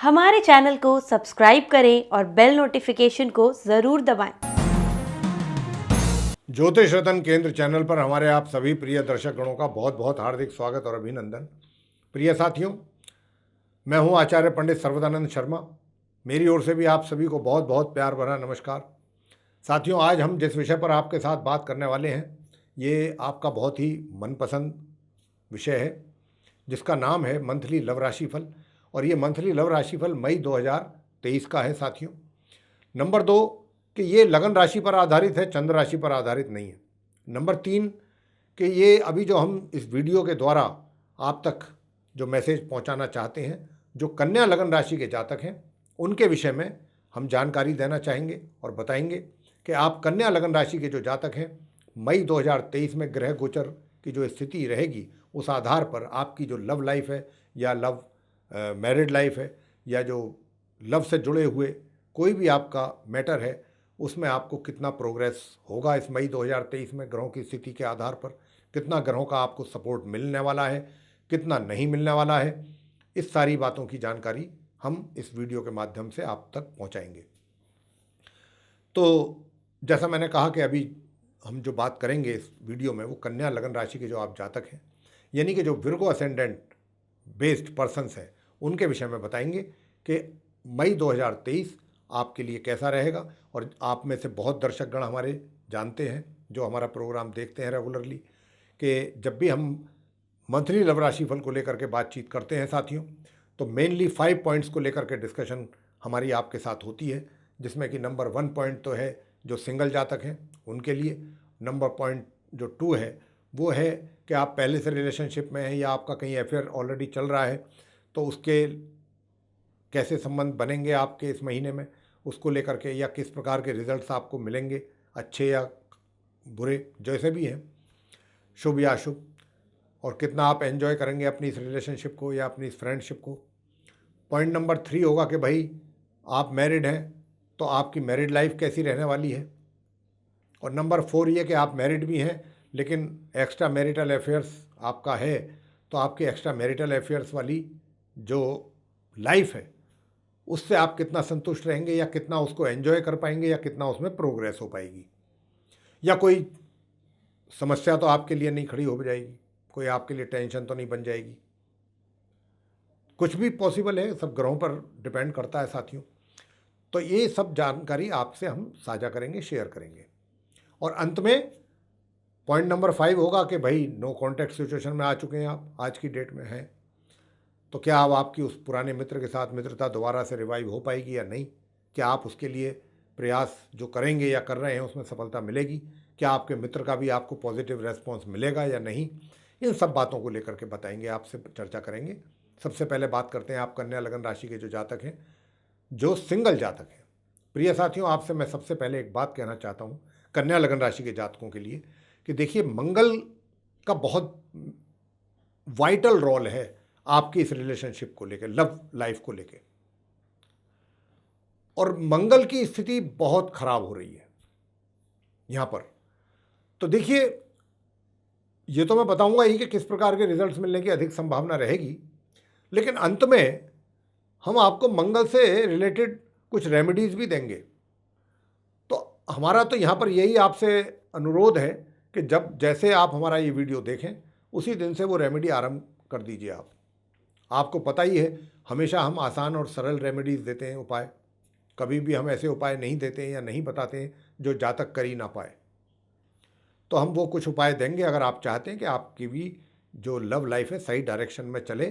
हमारे चैनल को सब्सक्राइब करें और बेल नोटिफिकेशन को ज़रूर दबाएं। ज्योतिष रतन केंद्र चैनल पर हमारे आप सभी प्रिय दर्शक गणों का बहुत बहुत हार्दिक स्वागत और अभिनंदन। प्रिय साथियों, मैं हूं आचार्य पंडित सर्वदानंद शर्मा। मेरी ओर से भी आप सभी को बहुत बहुत प्यार भरा नमस्कार। साथियों, आज हम जिस विषय पर आपके साथ बात करने वाले हैं, ये आपका बहुत ही मनपसंद विषय है, जिसका नाम है मंथली लव राशिफल। और ये मंथली लव राशिफल मई 2023 का है साथियों। नंबर 2 कि ये लगन राशि पर आधारित है, चंद्र राशि पर आधारित नहीं है। नंबर 3 कि ये अभी जो हम इस वीडियो के द्वारा आप तक जो मैसेज पहुंचाना चाहते हैं, जो कन्या लगन राशि के जातक हैं, उनके विषय में हम जानकारी देना चाहेंगे और बताएंगे कि आप कन्या लगन राशि के जो जातक हैं, मई 2023 में ग्रह गोचर की जो स्थिति रहेगी, उस आधार पर आपकी जो लव लाइफ है या लव मैरिड लाइफ है या जो लव से जुड़े हुए कोई भी आपका मैटर है, उसमें आपको कितना प्रोग्रेस होगा इस मई 2023 में ग्रहों की स्थिति के आधार पर, कितना ग्रहों का आपको सपोर्ट मिलने वाला है, कितना नहीं मिलने वाला है, इस सारी बातों की जानकारी हम इस वीडियो के माध्यम से आप तक पहुंचाएंगे। तो जैसा मैंने कहा कि अभी हम जो बात करेंगे इस वीडियो में, वो कन्या लगन राशि के जो आप जातक हैं, यानी कि जो विर्गो असेंडेंट बेस्ड पर्सन्स हैं, उनके विषय में बताएंगे कि मई 2023 आपके लिए कैसा रहेगा। और आप में से बहुत दर्शकगण हमारे जानते हैं, जो हमारा प्रोग्राम देखते हैं रेगुलरली, कि जब भी हम मंथली लव राशिफल को लेकर के बातचीत करते हैं साथियों, तो मेनली 5 पॉइंट्स को लेकर के डिस्कशन हमारी आपके साथ होती है, जिसमें कि नंबर 1 पॉइंट तो है जो सिंगल जातक हैं उनके लिए। नंबर पॉइंट जो 2 है वो है कि आप पहले से रिलेशनशिप में हैं या आपका कहीं अफेयर ऑलरेडी चल रहा है, तो उसके कैसे संबंध बनेंगे आपके इस महीने में, उसको लेकर के, या किस प्रकार के रिजल्ट्स आपको मिलेंगे, अच्छे या बुरे जैसे भी हैं, शुभ या अशुभ, और कितना आप एंजॉय करेंगे अपनी इस रिलेशनशिप को या अपनी इस फ्रेंडशिप को। पॉइंट नंबर 3 होगा कि भाई आप मैरिड हैं तो आपकी मैरिड लाइफ कैसी रहने वाली है। और नंबर 4 ये कि आप मैरिड भी हैं लेकिन एक्स्ट्रा मैरिटल अफेयर्स आपका है, तो आपकी एक्स्ट्रा मैरिटल अफेयर्स वाली जो लाइफ है उससे आप कितना संतुष्ट रहेंगे, या कितना उसको एंजॉय कर पाएंगे, या कितना उसमें प्रोग्रेस हो पाएगी, या कोई समस्या तो आपके लिए नहीं खड़ी हो जाएगी, कोई आपके लिए टेंशन तो नहीं बन जाएगी। कुछ भी पॉसिबल है, सब ग्रहों पर डिपेंड करता है साथियों। तो ये सब जानकारी आपसे हम साझा करेंगे, शेयर करेंगे। और अंत में पॉइंट नंबर 5 होगा कि भाई नो कॉन्टैक्ट सिचुएशन में आ चुके हैं आप, आज की डेट में हैं, तो क्या अब आपकी उस पुराने मित्र के साथ मित्रता दोबारा से रिवाइव हो पाएगी या नहीं, क्या आप उसके लिए प्रयास जो करेंगे या कर रहे हैं उसमें सफलता मिलेगी, क्या आपके मित्र का भी आपको पॉजिटिव रेस्पॉन्स मिलेगा या नहीं, इन सब बातों को लेकर के बताएंगे, आपसे चर्चा करेंगे। सबसे पहले बात करते हैं आप कन्या लगन राशि के जो जातक हैं, जो सिंगल जातक हैं। प्रिय साथियों, आपसे मैं सबसे पहले एक बात कहना चाहता हूँ कन्या लगन राशि के जातकों के लिए, कि देखिए, मंगल का बहुत वाइटल रोल है आपकी इस रिलेशनशिप को लेकर, लव लाइफ को लेकर। और मंगल की स्थिति बहुत खराब हो रही है यहां पर। तो देखिए, ये तो मैं बताऊंगा ही कि किस प्रकार के रिजल्ट्स मिलने की अधिक संभावना रहेगी, लेकिन अंत में हम आपको मंगल से रिलेटेड कुछ रेमेडीज भी देंगे। तो हमारा तो यहां पर यही आपसे अनुरोध है कि जब जैसे आप हमारा ये वीडियो देखें, उसी दिन से वो रेमेडी आरंभ कर दीजिए आप। आपको पता ही है, हमेशा हम आसान और सरल रेमेडीज़ देते हैं, उपाय। कभी भी हम ऐसे उपाय नहीं देते हैं या नहीं बताते हैं जो जातक कर ही ना पाए। तो हम वो कुछ उपाय देंगे, अगर आप चाहते हैं कि आपकी भी जो लव लाइफ है सही डायरेक्शन में चले,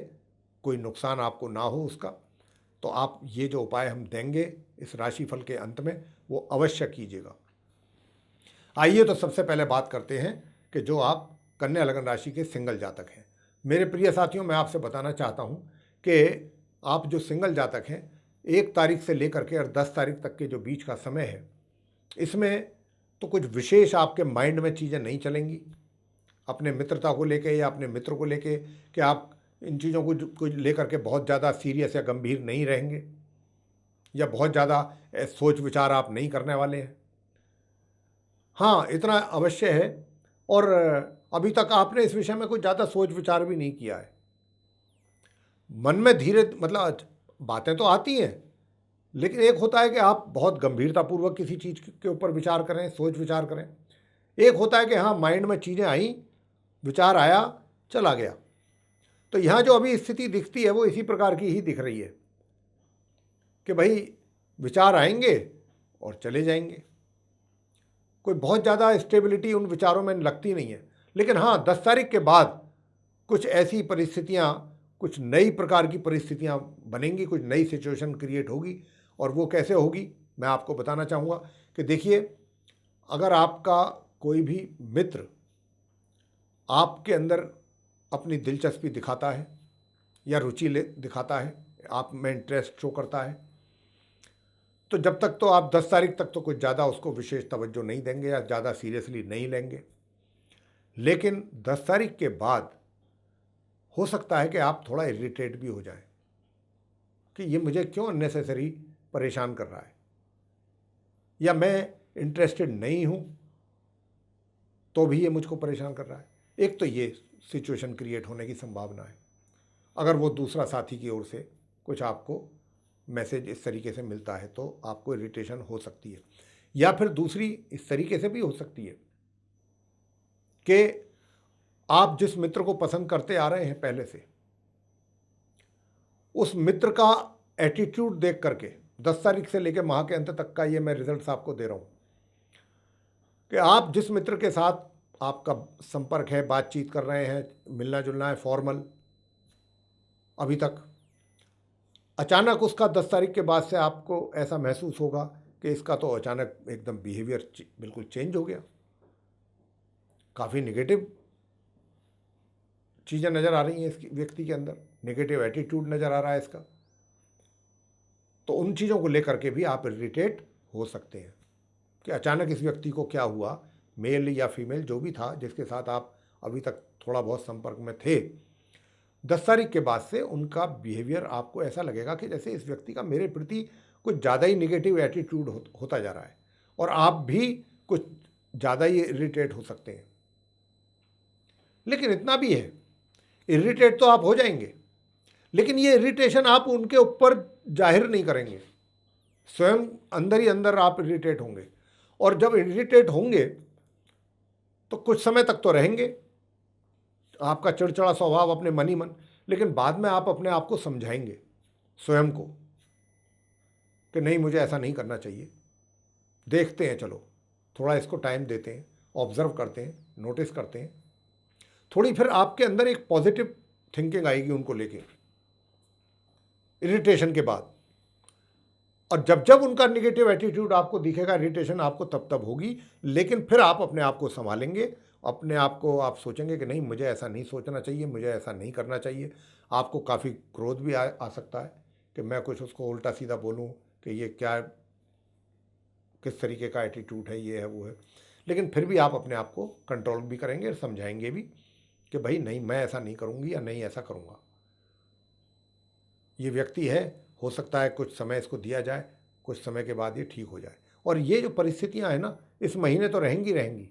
कोई नुकसान आपको ना हो उसका, तो आप ये जो उपाय हम देंगे इस राशिफल के अंत में, वो अवश्य कीजिएगा। आइए तो सबसे पहले बात करते हैं कि जो आप कन्या लगन राशि के सिंगल जातक हैं। मेरे प्रिय साथियों, मैं आपसे बताना चाहता हूं कि आप जो सिंगल जातक हैं, 1 तारीख से लेकर के और 10 तारीख तक के जो बीच का समय है, इसमें तो कुछ विशेष आपके माइंड में चीज़ें नहीं चलेंगी अपने मित्रता को लेके या अपने मित्र को लेके, कि आप इन चीज़ों को लेकर के बहुत ज़्यादा सीरियस या गंभीर नहीं रहेंगे, या बहुत ज़्यादा सोच विचार आप नहीं करने वाले हैं। हाँ, इतना अवश्य है, और अभी तक आपने इस विषय में कुछ ज़्यादा सोच विचार भी नहीं किया है। मन में धीरे, मतलब बातें तो आती हैं, लेकिन एक होता है कि आप बहुत गंभीरतापूर्वक किसी चीज़ के ऊपर विचार करें, सोच विचार करें। एक होता है कि हाँ, माइंड में चीज़ें आई, विचार आया, चला गया। तो यहाँ जो अभी स्थिति दिखती है वो इसी प्रकार की ही दिख रही है कि भाई विचार आएंगे और चले जाएंगे। कोई बहुत ज़्यादा स्टेबिलिटी उन विचारों में लगती नहीं है। लेकिन हाँ, 10 तारीख के बाद कुछ ऐसी परिस्थितियाँ, कुछ नई प्रकार की परिस्थितियाँ बनेंगी, कुछ नई सिचुएशन क्रिएट होगी। और वो कैसे होगी मैं आपको बताना चाहूँगा कि देखिए, अगर आपका कोई भी मित्र आपके अंदर अपनी दिलचस्पी दिखाता है या रुचि दिखाता है, आप में इंटरेस्ट शो करता है, तो जब तक तो आप 10 तारीख तक तो कुछ ज़्यादा उसको विशेष तवज्जो नहीं देंगे या ज़्यादा सीरियसली नहीं लेंगे। लेकिन 10 तारीख के बाद हो सकता है कि आप थोड़ा इरिटेट भी हो जाए कि ये मुझे क्यों अननेसेसरी परेशान कर रहा है, या मैं इंटरेस्टेड नहीं हूँ तो भी ये मुझको परेशान कर रहा है। एक तो ये सिचुएशन क्रिएट होने की संभावना है, अगर वो दूसरा साथी की ओर से कुछ आपको मैसेज इस तरीके से मिलता है तो आपको इरिटेशन हो सकती है। या फिर दूसरी इस तरीके से भी हो सकती है कि आप जिस मित्र को पसंद करते आ रहे हैं पहले से, उस मित्र का एटीट्यूड देख करके 10 तारीख से लेकर माह के अंत तक का ये मैं रिजल्ट्स आपको दे रहा हूँ कि आप जिस मित्र के साथ आपका संपर्क है, बातचीत कर रहे हैं, मिलना जुलना है फॉर्मल अभी तक, अचानक उसका 10 तारीख के बाद से आपको ऐसा महसूस होगा कि इसका तो अचानक एकदम बिहेवियर बिल्कुल चेंज हो गया, काफ़ी निगेटिव चीज़ें नज़र आ रही हैं इस व्यक्ति के अंदर, नेगेटिव एटीट्यूड नज़र आ रहा है इसका। तो उन चीज़ों को लेकर के भी आप इरिटेट हो सकते हैं कि अचानक इस व्यक्ति को क्या हुआ, मेल या फीमेल जो भी था जिसके साथ आप अभी तक थोड़ा बहुत संपर्क में थे, 10 तारीख के बाद से उनका बिहेवियर आपको ऐसा लगेगा कि जैसे इस व्यक्ति का मेरे प्रति कुछ ज़्यादा ही निगेटिव एटीट्यूड होता जा रहा है, और आप भी कुछ ज़्यादा ही इरिटेट हो सकते हैं। लेकिन इतना भी है, इरिटेट तो आप हो जाएंगे, लेकिन ये इरिटेशन आप उनके ऊपर जाहिर नहीं करेंगे, स्वयं अंदर ही अंदर आप इरिटेट होंगे। और जब इरिटेट होंगे तो कुछ समय तक तो रहेंगे, आपका चिड़चिड़ा स्वभाव अपने मन ही मन, लेकिन बाद में आप अपने आप को समझाएंगे स्वयं को कि नहीं, मुझे ऐसा नहीं करना चाहिए, देखते हैं, चलो थोड़ा इसको टाइम देते हैं, ऑब्जर्व करते हैं, नोटिस करते हैं। थोड़ी फिर आपके अंदर एक पॉजिटिव थिंकिंग आएगी उनको लेके इरिटेशन के बाद। और जब जब उनका निगेटिव एटीट्यूड आपको दिखेगा, इरिटेशन आपको तब तब होगी, लेकिन फिर आप अपने आप को संभालेंगे, अपने आप को आप सोचेंगे कि नहीं, मुझे ऐसा नहीं सोचना चाहिए, मुझे ऐसा नहीं करना चाहिए। आपको काफ़ी क्रोध भी आ सकता है कि मैं कुछ उसको उल्टा सीधा बोलूं कि ये क्या, किस तरीके का एटीट्यूड है, ये है वो है। लेकिन फिर भी आप अपने आप को कंट्रोल भी करेंगे और समझाएंगे भी कि भाई नहीं, मैं ऐसा नहीं करूँगी या नहीं ऐसा करूँगा। ये व्यक्ति है, हो सकता है कुछ समय इसको दिया जाए, कुछ समय के बाद ये ठीक हो जाए। और ये जो परिस्थितियां हैं ना, इस महीने तो रहेंगी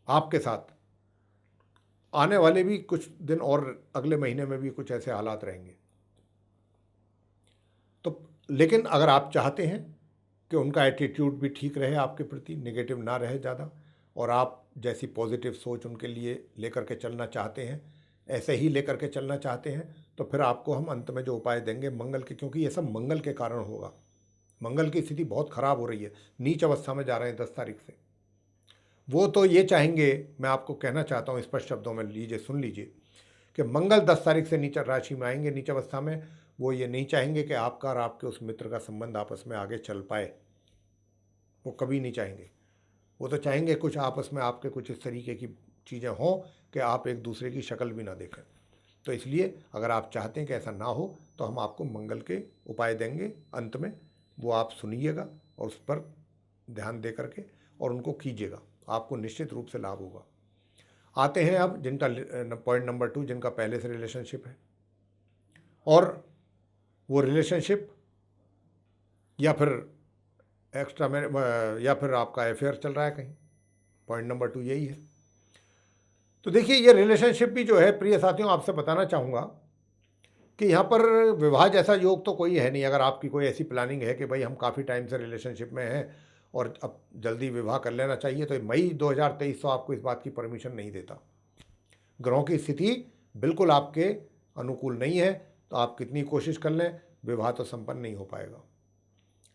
आपके साथ, आने वाले भी कुछ दिन और अगले महीने में भी कुछ ऐसे हालात रहेंगे। तो लेकिन अगर आप चाहते हैं कि उनका एटीट्यूड भी ठीक रहे आपके प्रति, नेगेटिव ना रहे ज़्यादा, और आप जैसी पॉजिटिव सोच उनके लिए लेकर के चलना चाहते हैं, ऐसे ही लेकर के चलना चाहते हैं, तो फिर आपको हम अंत में जो उपाय देंगे मंगल के, क्योंकि ये सब मंगल के कारण होगा। मंगल की स्थिति बहुत खराब हो रही है, नीच अवस्था में जा रहे हैं 10 तारीख से। वो तो ये चाहेंगे, मैं आपको कहना चाहता हूँ स्पष्ट शब्दों में, लीजिए, सुन लीजिए, कि मंगल 10 तारीख से नीच राशि में आएंगे, नीच अवस्था में। वो ये नहीं चाहेंगे कि आपका और आपके उस मित्र का संबंध आपस में आगे चल पाए, वो कभी नहीं चाहेंगे। वो तो चाहेंगे कुछ आपस में आपके कुछ इस तरीके की चीज़ें हों कि आप एक दूसरे की शक्ल भी ना देखें। तो इसलिए अगर आप चाहते हैं कि ऐसा ना हो, तो हम आपको मंगल के उपाय देंगे अंत में, वो आप सुनिएगा और उस पर ध्यान दे करके और उनको कीजिएगा, आपको निश्चित रूप से लाभ होगा। आते हैं अब जिनका पॉइंट नंबर 2, जिनका पहले से रिलेशनशिप है और वो रिलेशनशिप या फिर एक्स्ट्रा में या फिर आपका अफेयर चल रहा है कहीं। पॉइंट नंबर 2 यही है। तो देखिए, ये रिलेशनशिप भी जो है प्रिय साथियों, आपसे बताना चाहूँगा कि यहाँ पर विवाह जैसा योग तो कोई है नहीं। अगर आपकी कोई ऐसी प्लानिंग है कि भाई हम काफ़ी टाइम से रिलेशनशिप में हैं और अब जल्दी विवाह कर लेना चाहिए, तो मई 2023 तो आपको इस बात की परमिशन नहीं देता। ग्रहों की स्थिति बिल्कुल आपके अनुकूल नहीं है, तो आप कितनी कोशिश कर लें विवाह तो संपन्न नहीं हो पाएगा।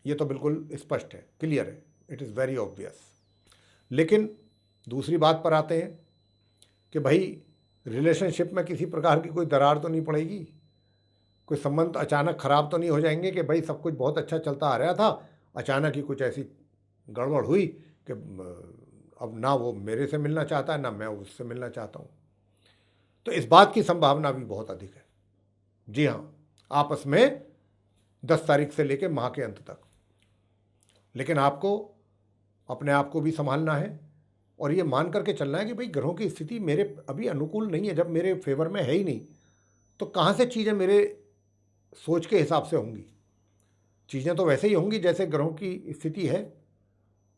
ये तो बिल्कुल स्पष्ट है, क्लियर है, इट इज़ वेरी ऑब्वियस। लेकिन दूसरी बात पर आते हैं कि भाई रिलेशनशिप में किसी प्रकार की कोई दरार तो नहीं पड़ेगी, कोई संबंध अचानक ख़राब तो नहीं हो जाएंगे कि भाई सब कुछ बहुत अच्छा चलता आ रहा था, अचानक ही कुछ ऐसी गड़बड़ हुई कि अब ना वो मेरे से मिलना चाहता है ना मैं उससे मिलना चाहता हूँ। तो इस बात की संभावना भी बहुत अधिक है। जी हाँ, आपस में 10 तारीख से लेकर माह के अंत तक। लेकिन आपको अपने आप को भी संभालना है और ये मान करके चलना है कि भाई ग्रहों की स्थिति मेरे अभी अनुकूल नहीं है। जब मेरे फेवर में है ही नहीं तो कहाँ से चीज़ें मेरे सोच के हिसाब से होंगी। चीज़ें तो वैसे ही होंगी जैसे ग्रहों की स्थिति है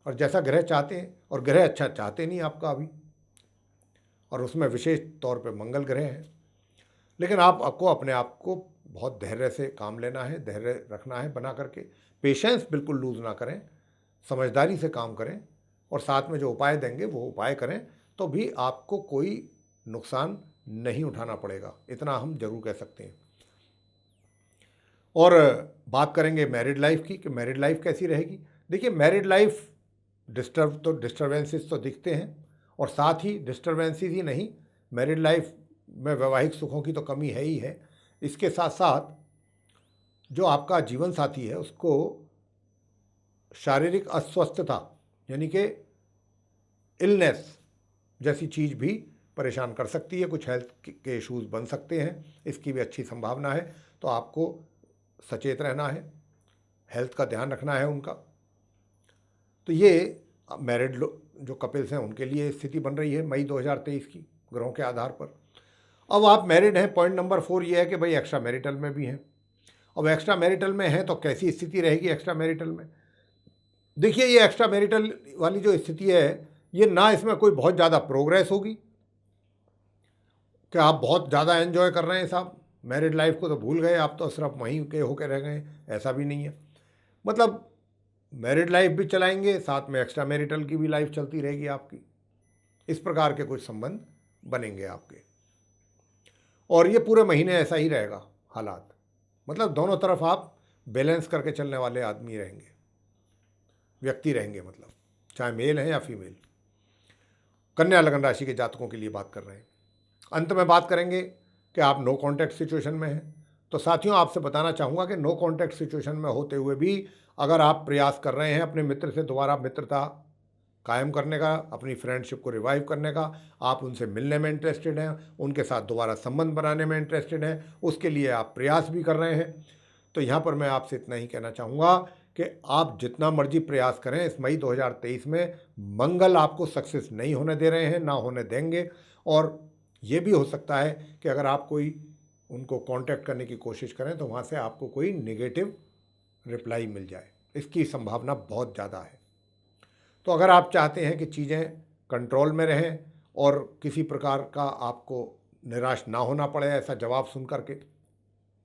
और जैसा ग्रह चाहते हैं, और ग्रह अच्छा चाहते नहीं आपका अभी, और उसमें विशेष तौर पे मंगल ग्रह है। लेकिन आपको अपने आप को बहुत धैर्य से काम लेना है, धैर्य रखना है बना करके, पेशेंस बिल्कुल लूज़ ना करें, समझदारी से काम करें और साथ में जो उपाय देंगे वो उपाय करें, तो भी आपको कोई नुकसान नहीं उठाना पड़ेगा, इतना हम जरूर कह सकते हैं। और बात करेंगे मैरिड लाइफ की कि मैरिड लाइफ कैसी रहेगी। देखिए, मैरिड लाइफ डिस्टर्बेंसेस तो दिखते हैं, और साथ ही डिस्टर्बेंसेस ही नहीं, मैरिड लाइफ में वैवाहिक सुखों की तो कमी है ही है। इसके साथ साथ जो आपका जीवन साथी है उसको शारीरिक अस्वस्थता यानी कि इलनेस जैसी चीज़ भी परेशान कर सकती है, कुछ हेल्थ के इश्यूज बन सकते हैं, इसकी भी अच्छी संभावना है। तो आपको सचेत रहना है, हेल्थ का ध्यान रखना है उनका। तो ये मैरिड जो कपल्स हैं उनके लिए स्थिति बन रही है मई 2023 की ग्रहों के आधार पर। अब आप मैरिड हैं, पॉइंट नंबर 4 ये है कि भाई एक्स्ट्रा मैरिटल में भी हैं। अब एक्स्ट्रा मैरिटल में हैं तो कैसी स्थिति रहेगी एक्स्ट्रा मैरिटल में। देखिए, ये एक्स्ट्रा मैरिटल वाली जो स्थिति है, ये ना इसमें कोई बहुत ज़्यादा प्रोग्रेस होगी कि आप बहुत ज़्यादा एंजॉय कर रहे हैं साहब, मैरिड लाइफ को तो भूल गए आप, तो सिर्फ वहीं के होकर रह गए, ऐसा भी नहीं है। मतलब मैरिड लाइफ भी चलाएंगे, साथ में एक्स्ट्रा मैरिटल की भी लाइफ चलती रहेगी आपकी। इस प्रकार के कुछ संबंध बनेंगे आपके, और ये पूरे महीने ऐसा ही रहेगा हालात। मतलब दोनों तरफ आप बैलेंस करके चलने वाले आदमी रहेंगे, व्यक्ति रहेंगे, मतलब चाहे मेल है या फीमेल। कन्या लगन राशि के जातकों के लिए बात कर रहे हैं। अंत में बात करेंगे कि आप नो कांटेक्ट सिचुएशन में हैं। तो साथियों, आपसे बताना चाहूँगा कि नो कांटेक्ट सिचुएशन में होते हुए भी अगर आप प्रयास कर रहे हैं अपने मित्र से दोबारा मित्रता कायम करने का, अपनी फ्रेंडशिप को रिवाइव करने का, आप उनसे मिलने में इंटरेस्टेड हैं, उनके साथ दोबारा संबंध बनाने में इंटरेस्टेड हैं, उसके लिए आप प्रयास भी कर रहे हैं, तो यहाँ पर मैं आपसे इतना ही कहना चाहूँगा कि आप जितना मर्जी प्रयास करें, इस मई 2023 में मंगल आपको सक्सेस नहीं होने दे रहे हैं, ना होने देंगे। और ये भी हो सकता है कि अगर आप कोई उनको कांटेक्ट करने की कोशिश करें तो वहाँ से आपको कोई नेगेटिव रिप्लाई मिल जाए, इसकी संभावना बहुत ज़्यादा है। तो अगर आप चाहते हैं कि चीज़ें कंट्रोल में रहें और किसी प्रकार का आपको निराश ना होना पड़े ऐसा जवाब सुन करके,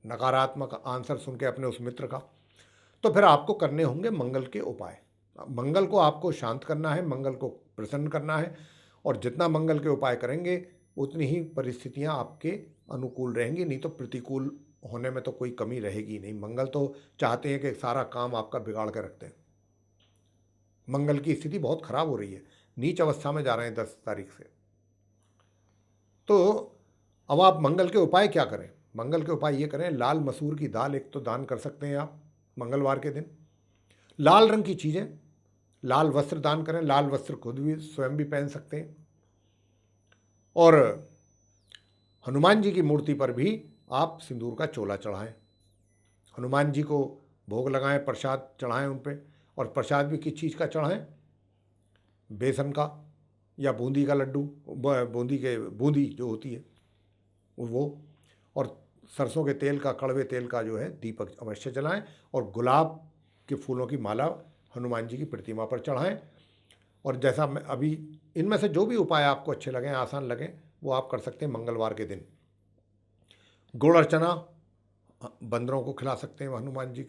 नकारात्मक आंसर सुन के अपने उस मित्र का, तो फिर आपको करने होंगे मंगल के उपाय। मंगल को आपको शांत करना है, मंगल को प्रसन्न करना है, और जितना मंगल के उपाय करेंगे उतनी ही परिस्थितियां आपके अनुकूल रहेंगी, नहीं तो प्रतिकूल होने में तो कोई कमी रहेगी नहीं। मंगल तो चाहते हैं कि सारा काम आपका बिगाड़ कर रखते हैं। मंगल की स्थिति बहुत खराब हो रही है, नीच अवस्था में जा रहे हैं 10 तारीख से। तो अब आप मंगल के उपाय क्या करें? मंगल के उपाय ये करें, लाल मसूर की दाल एक तो दान कर सकते हैं आप मंगलवार के दिन। लाल रंग की चीज़ें, लाल वस्त्र दान करें, लाल वस्त्र खुद भी स्वयं भी पहन सकते हैं। और हनुमान जी की मूर्ति पर भी आप सिंदूर का चोला चढ़ाएं, हनुमान जी को भोग लगाएं, प्रसाद चढ़ाएं उन पर। और प्रसाद भी किस चीज़ का चढ़ाएं? बेसन का या बूंदी का लड्डू, बूंदी जो होती है वो, और सरसों के तेल का, कड़वे तेल का जो है दीपक अवश्य जलाएं, और गुलाब के फूलों की माला हनुमान जी की प्रतिमा पर चढ़ाएं। और जैसा मैं अभी इनमें से जो भी उपाय आपको अच्छे लगें, आसान लगें, वो आप कर सकते हैं मंगलवार के दिन। गुड़ अर्चना बंदरों को खिला सकते हैं हनुमान जी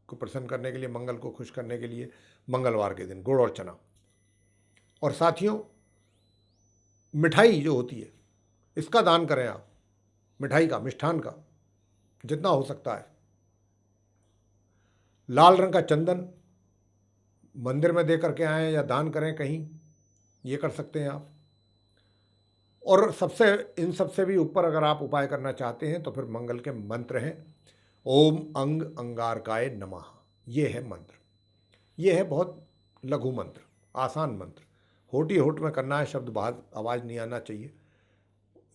को प्रसन्न करने के लिए, मंगल को खुश करने के लिए, मंगलवार के दिन गुड़ और चना। और साथियों, मिठाई जो होती है इसका दान करें आप, मिठाई का, मिष्ठान का जितना हो सकता है। लाल रंग का चंदन मंदिर में दे करके आएँ या दान करें कहीं, ये कर सकते हैं आप। और इन सबसे भी ऊपर अगर आप उपाय करना चाहते हैं तो फिर मंगल के मंत्र हैं, ओम अंग अंगारकाय नमः। ये है मंत्र, ये है बहुत लघु मंत्र, आसान मंत्र, होटी होठ में करना है, शब्द बाहर आवाज़ नहीं आना चाहिए।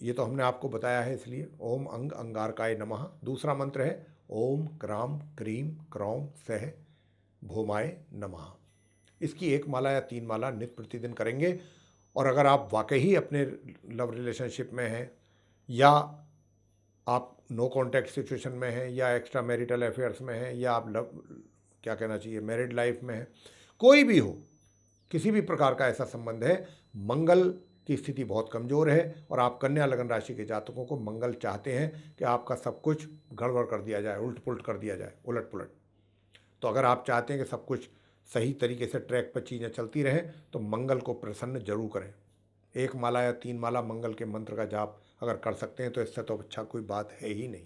ये तो हमने आपको बताया है इसलिए, ओम अंग अंगारकाय नमः। दूसरा मंत्र है ओम क्राम क्रीम क्रौम सह भौमाय नमः। इसकी 1 माला या 3 माला नित्य प्रतिदिन करेंगे। और अगर आप वाकई ही अपने लव रिलेशनशिप में हैं, या आप नो कॉन्टैक्ट सिचुएशन में हैं, या एक्स्ट्रा मैरिटल अफेयर्स में हैं, या आप क्या कहना चाहिए मैरिड लाइफ में हैं, कोई भी हो, किसी भी प्रकार का ऐसा संबंध है, मंगल की स्थिति बहुत कमज़ोर है और आप कन्या लगन राशि के जातकों को मंगल चाहते हैं कि आपका सब कुछ गड़बड़ कर दिया जाए, उलट पुलट कर दिया जाए, उलट पुलट। तो अगर आप चाहते हैं कि सब कुछ सही तरीके से ट्रैक पर चीज़ें चलती रहें तो मंगल को प्रसन्न जरूर करें। 1 माला या 3 माला मंगल के मंत्र का जाप अगर कर सकते हैं तो इससे तो अच्छा कोई बात है ही नहीं।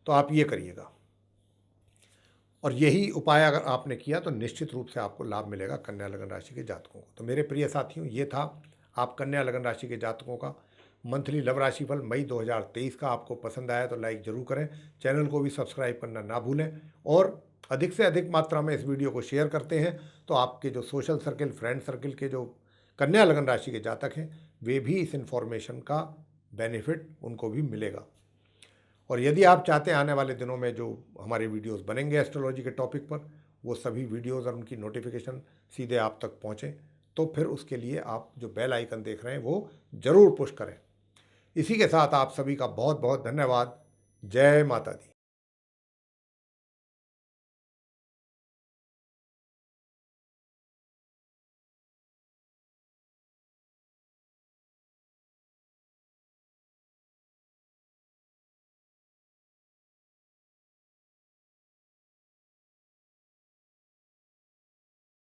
तो आप ये करिएगा, और यही उपाय अगर आपने किया तो निश्चित रूप से आपको लाभ मिलेगा कन्या लगन राशि के जातकों को। तो मेरे प्रिय साथियों, ये था आप कन्या लगन राशि के जातकों का मंथली लव राशिफल मई 2023 का। आपको पसंद आया तो लाइक ज़रूर करें, चैनल को भी सब्सक्राइब करना ना भूलें, और अधिक से अधिक मात्रा में इस वीडियो को शेयर करते हैं तो आपके जो सोशल सर्किल, फ्रेंड सर्किल के जो कन्या लगन राशि के जातक हैं वे भी इस इन्फॉर्मेशन का बेनिफिट उनको भी मिलेगा। और यदि आप चाहते हैं आने वाले दिनों में जो हमारे वीडियोस बनेंगे एस्ट्रोलॉजी के टॉपिक पर, वो सभी वीडियोस और उनकी नोटिफिकेशन सीधे आप तक पहुँचें, तो फिर उसके लिए आप जो बेल आइकन देख रहे हैं वो ज़रूर पुश करें। इसी के साथ आप सभी का बहुत बहुत धन्यवाद। जय माता दी।